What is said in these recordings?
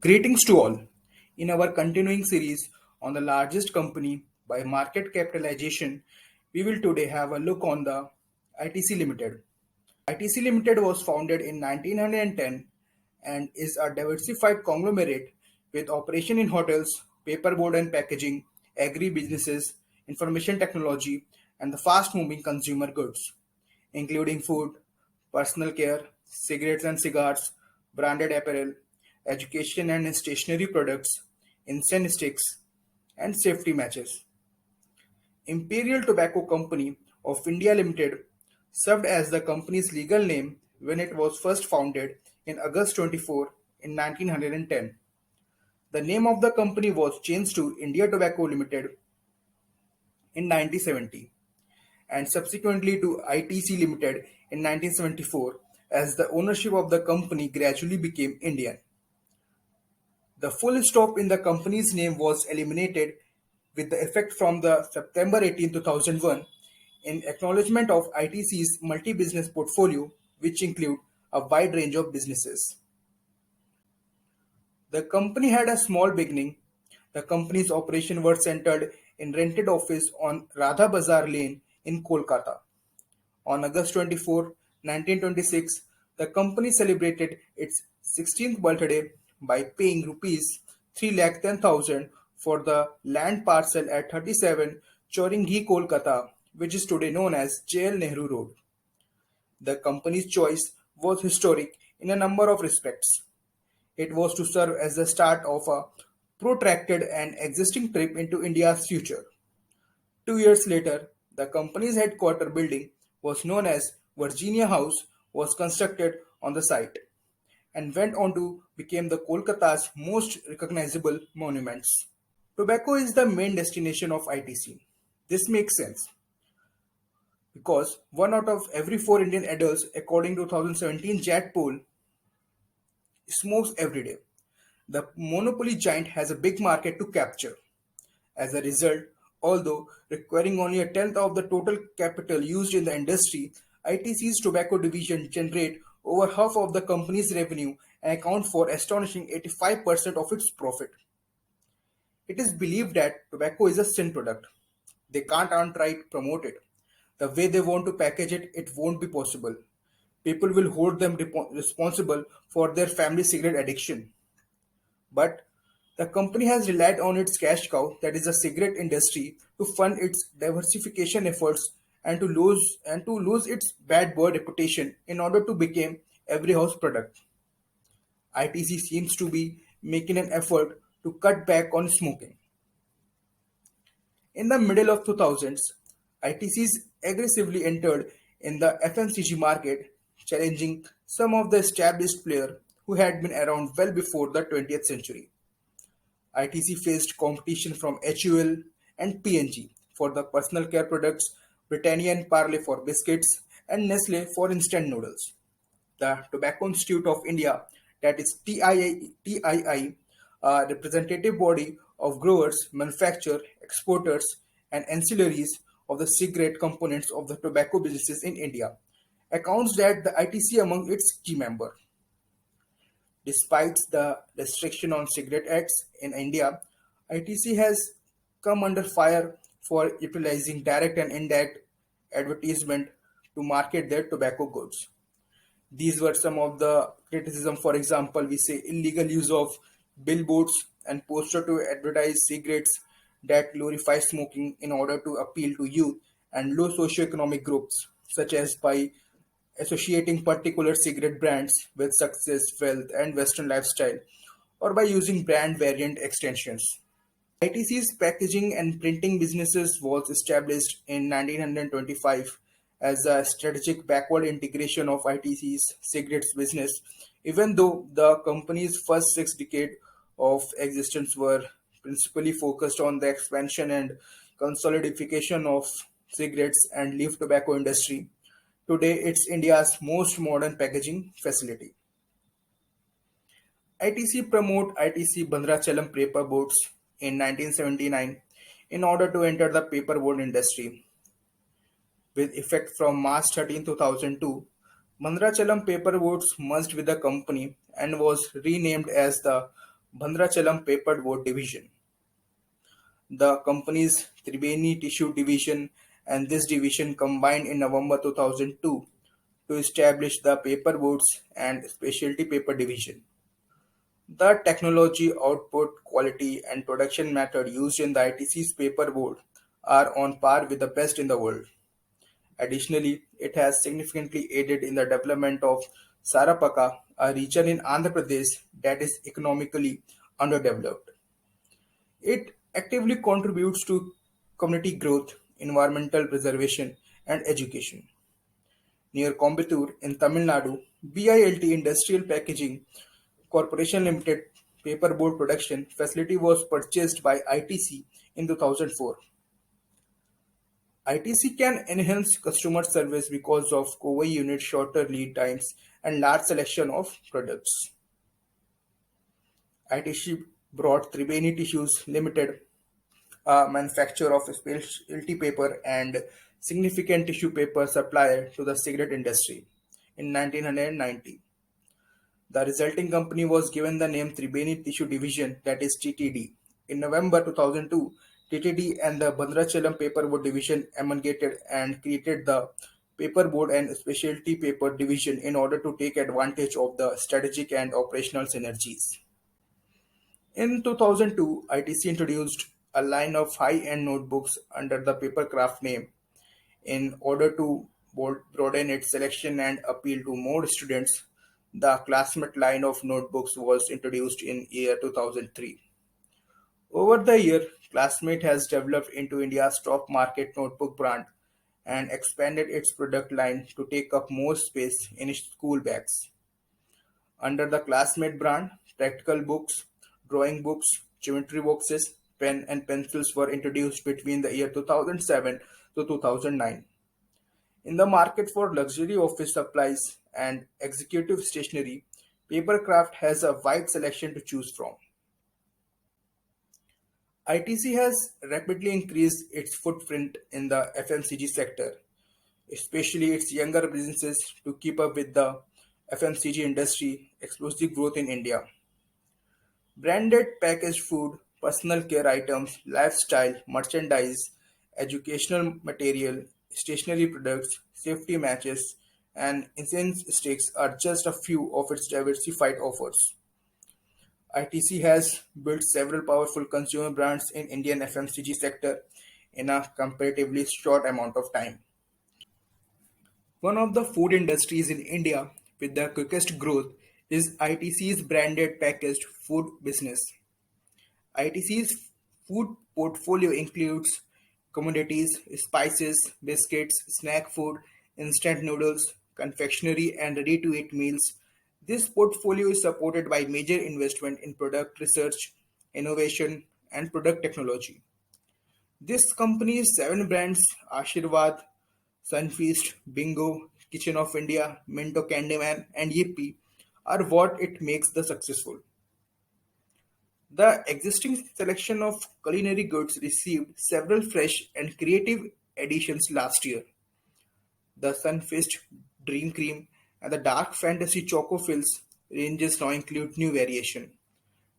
Greetings to all. In our continuing series on the largest company by market capitalization, we will today have a look on the ITC Limited. ITC Limited was founded in 1910 and is a diversified conglomerate with operation in hotels, paperboard and packaging, agri-businesses, information technology, and the fast-moving consumer goods, including food, personal care, cigarettes and cigars, branded apparel, education and stationery products, incense sticks, and safety matches. Imperial Tobacco Company of India Limited served as the company's legal name when it was first founded in August 24 in 1910. The name of the company was changed to India Tobacco Limited in 1970 and subsequently to ITC Limited in 1974 as the ownership of the company gradually became Indian. The full stop in the company's name was eliminated with the effect from the September 18, 2001 in acknowledgement of ITC's multi-business portfolio, which include a wide range of businesses. The company had a small beginning. The company's operations were centered in rented office on Radha Bazar Lane in Kolkata. On August 24, 1926, the company celebrated its 16th birthday by paying rupees 3,10,000 for the land parcel at 37 Choringhi, Kolkata, which is today known as JL Nehru Road. The company's choice was historic in a number of respects. It was to serve as the start of a protracted and existing trip into India's future. 2 years later, the company's headquarter building was known as Virginia House was constructed on the site and went on to become the Kolkata's most recognizable monuments. Tobacco is the main destination of ITC. This makes sense because one out of every four Indian adults, according to 2017 JAT poll, smokes every day. The monopoly giant has a big market to capture. As a result, although requiring only a tenth of the total capital used in the industry, ITC's tobacco division generate over half of the company's revenue and account for astonishing 85% of its profit. It is believed that tobacco is a sin product. They can't outright promote it. The way they want to package it, it won't be possible. People will hold them responsible for their family cigarette addiction. But the company has relied on its cash cow, that is the cigarette industry, to fund its diversification efforts and to lose its bad boy reputation in order to become every house product. ITC seems to be making an effort to cut back on smoking. In the middle of 2000s, ITCs aggressively entered in the FMCG market, challenging some of the established players who had been around well before the 20th century. ITC faced competition from HUL and P&G for the personal care products, Britannia and Parle for biscuits, and Nestle for instant noodles. The Tobacco Institute of India, that is TII, a representative body of growers, manufacturers, exporters, and ancillaries of the cigarette components of the tobacco businesses in India, accounts that the ITC among its key members. Despite the restriction on cigarette ads in India, ITC has come under fire for utilizing direct and indirect advertisement to market their tobacco goods. These were some of the criticism. For example, we say illegal use of billboards and poster to advertise cigarettes that glorify smoking in order to appeal to youth and low socioeconomic groups, such as by associating particular cigarette brands with success, wealth, and Western lifestyle, or by using brand variant extensions. ITC's packaging and printing businesses was established in 1925 as a strategic backward integration of ITC's cigarettes business, even though the company's first 6 decades of existence were principally focused on the expansion and consolidation of cigarettes and leaf tobacco industry. Today, it's India's most modern packaging facility. ITC promoted ITC Bandrachalam paperboards in 1979 in order to enter the paperboard industry. With effect from March 13, 2002, Mandrachalam Paperboards merged with the company and was renamed as the Bhandrachalam Paperboard Division. The company's Tribeni Tissue Division and this division combined in November 2002 to establish the Paperboards and Specialty Paper Division. The technology, output, quality, and production method used in the ITC's paperboard are on par with the best in the world. Additionally, it has significantly aided in the development of Sarapaka, a region in Andhra Pradesh that is economically underdeveloped. It actively contributes to community growth, environmental preservation, and education. Near Coimbatore in Tamil Nadu, BILT Industrial Packaging Corporation Limited paperboard production facility was purchased by ITC in 2004. ITC can enhance customer service because of Kovai unit shorter lead times and large selection of products. ITC brought Tribeni Tissues Limited, a manufacturer of specialty paper and significant tissue paper supplier to the cigarette industry, in 1990. The resulting company was given the name Tribeni Tissue Division, that is TTD. In November 2002, TTD and the Bhandrachalam Paperboard Division amalgamated and created the Paperboard and Specialty Paper Division in order to take advantage of the strategic and operational synergies. In 2002, ITC introduced a line of high-end notebooks under the Papercraft name in order to broaden its selection and appeal to more students. The Classmate line of notebooks was introduced in year 2003. Over the year, Classmate has developed into India's top market notebook brand and expanded its product line to take up more space in school bags. Under the Classmate brand, practical books, drawing books, geometry boxes, pen and pencils were introduced between the year 2007 to 2009. In the market for luxury office supplies and executive stationery, Papercraft has a wide selection to choose from. ITC has rapidly increased its footprint in the FMCG sector, especially its younger businesses to keep up with the FMCG industry explosive growth in India. Branded packaged food, personal care items, lifestyle, merchandise, educational material, stationery products, safety matches, and incense sticks are just a few of its diversified offers. ITC has built several powerful consumer brands in Indian FMCG sector in a comparatively short amount of time. One of the food industries in India with the quickest growth is ITC's branded packaged food business. ITC's food portfolio includes commodities, spices, biscuits, snack food, instant noodles, confectionery, and ready to eat meals. This portfolio is supported by major investment in product research, innovation, and product technology. This company's seven brands Ashirwad, Sunfeast, Bingo, Kitchen of India, Minto Candyman, and Yippee are what it makes the successful. The existing selection of culinary goods received several fresh and creative additions last year. The Sunfist Dream Cream and the Dark Fantasy Choco Fills ranges now include new variation.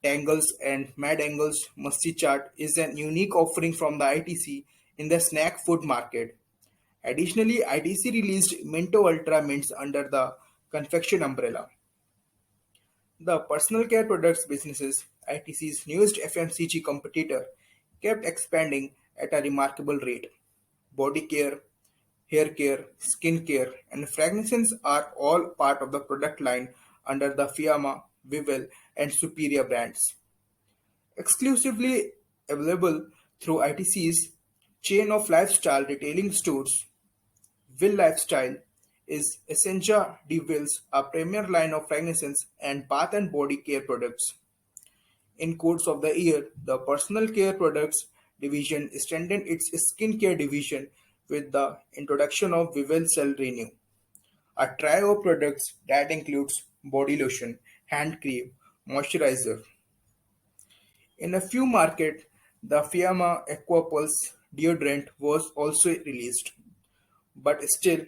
Tangles and Mad Angles Musty Chart is an unique offering from the ITC in the snack food market. Additionally, ITC released Minto Ultra Mints under the confection umbrella. The personal care products businesses, ITC's newest FMCG competitor, kept expanding at a remarkable rate. Body care, hair care, skin care, and fragrances are all part of the product line under the Fiamma, Vivel, and Superior brands. Exclusively available through ITC's chain of lifestyle retailing stores, Will Lifestyle is Essentia de Wills, a premier line of fragrances and bath and body care products. In course of the year, the personal care products division strengthened its skincare division with the introduction of Vivel Cell Renew, a trio of products that includes body lotion, hand cream, moisturizer. In a few markets, the Fiamma Aquapulse deodorant was also released. But still,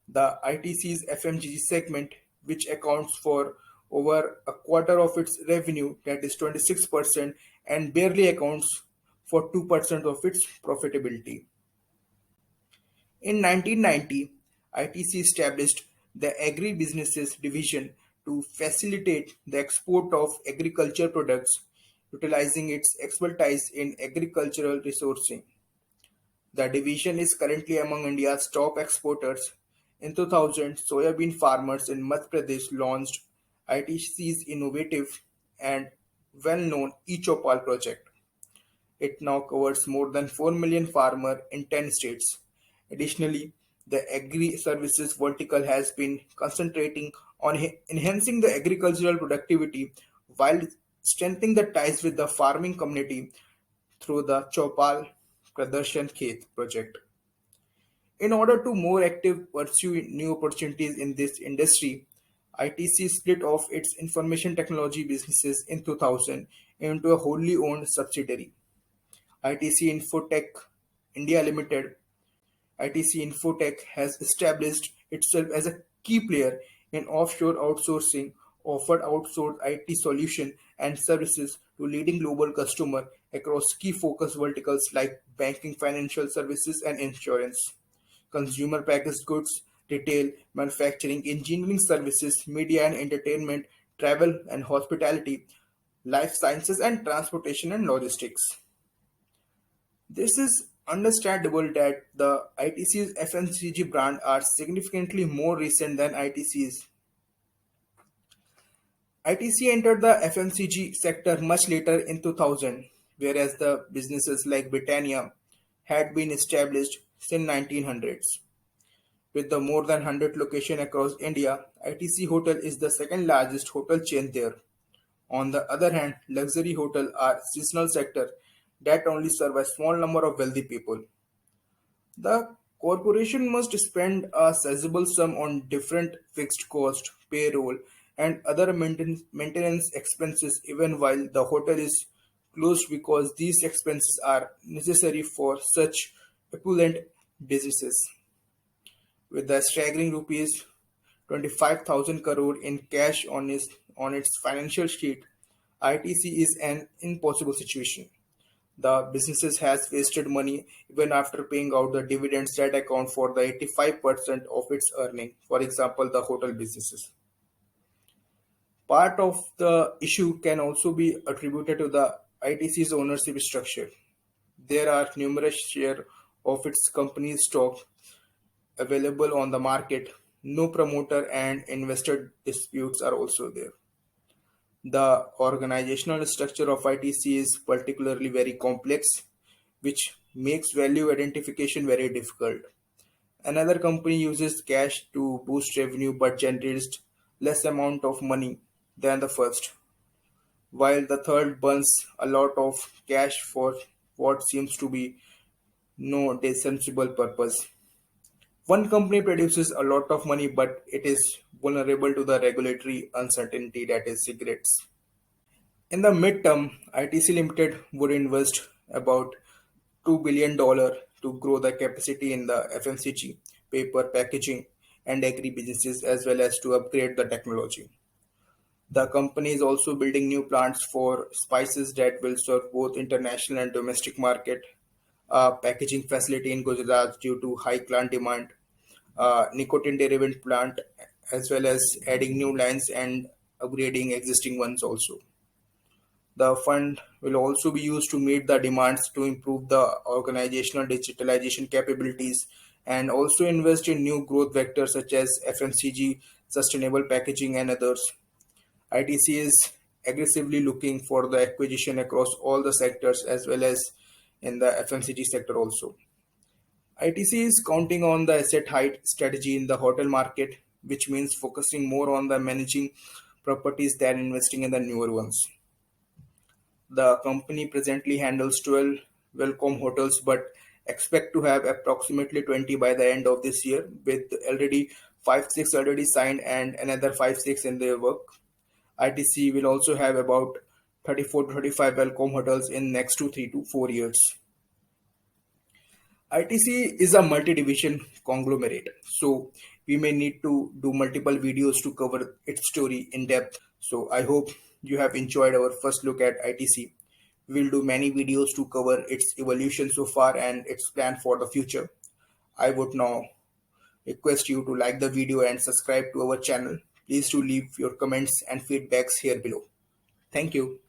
the ITC's FMCG segment, which accounts for over a quarter of its revenue, that is 26%, and barely accounts for 2% of its profitability. In 1990, ITC established the Agribusinesses Division to facilitate the export of agriculture products, utilizing its expertise in agricultural resourcing. The division is currently among India's top exporters. In 2000, soybean farmers in Madhya Pradesh launched ITC's innovative and well-known e-Chopal project. It now covers more than 4 million farmers in 10 states. Additionally, the agri-services vertical has been concentrating on enhancing the agricultural productivity while strengthening the ties with the farming community through the Chopal Pradarshan Khet project. In order to more active pursue new opportunities in this industry, ITC split off its information technology businesses in 2000 into a wholly owned subsidiary, ITC Infotech India Limited. ITC Infotech has established itself as a key player in offshore outsourcing, offered outsourced IT solutions and services to leading global customers across key focus verticals like banking, financial services, and insurance, consumer packaged goods, retail, manufacturing, engineering services, media and entertainment, travel and hospitality, life sciences, and transportation and logistics. This is understandable that the ITC's FMCG brand are significantly more recent than ITC's. ITC entered the FMCG sector much later in 2000, whereas the businesses like Britannia had been established since 1900s. With the more than 100 locations across India, ITC Hotel is the second largest hotel chain there. On the other hand, luxury hotels are seasonal sector that only serve a small number of wealthy people. The corporation must spend a sizable sum on different fixed costs, payroll, and other maintenance expenses even while the hotel is closed because these expenses are necessary for such opulent businesses. With the staggering rupees 25,000 crore in cash on its financial sheet, ITC is an impossible situation. The businesses has wasted money even after paying out the dividends that account for the 85% of its earning. For example, the hotel businesses. Part of the issue can also be attributed to the ITC's ownership structure. There are numerous shares of its company's stock available on the market. No promoter and investor disputes are also there. The organizational structure of ITC is particularly very complex, which makes value identification very difficult. Another company uses cash to boost revenue but generates less amount of money than the first, while the third burns a lot of cash for what seems to be no sensible purpose. One company produces a lot of money but it is vulnerable to the regulatory uncertainty, that is cigarettes. In the midterm, ITC Limited would invest about $2 billion to grow the capacity in the FMCG, paper, packaging, and agri businesses as well as to upgrade the technology. The company is also building new plants for spices that will serve both international and domestic market, a packaging facility in Gujarat due to high plant demand, a nicotine derivative plant, as well as adding new lines and upgrading existing ones also. The fund will also be used to meet the demands to improve the organizational digitalization capabilities and also invest in new growth vectors such as FMCG, sustainable packaging, and others. ITC is aggressively looking for the acquisition across all the sectors as well as in the FMCG sector also. ITC is counting on the asset height strategy in the hotel market, which means focusing more on the managing properties than investing in the newer ones. The company presently handles 12 Welcome hotels but expect to have approximately 20 by the end of this year with already 5-6 already signed and another 5-6 in their work. ITC will also have about 34 to 35 Welcome hotels in next to 3 to 4 years. ITC is a multi-division conglomerate, so we may need to do multiple videos to cover its story in depth. So I hope you have enjoyed our first look at ITC. We'll do many videos to cover its evolution so far and its plan for the future. I would now request you to like the video and subscribe to our channel. Please do leave your comments and feedbacks here below. Thank you.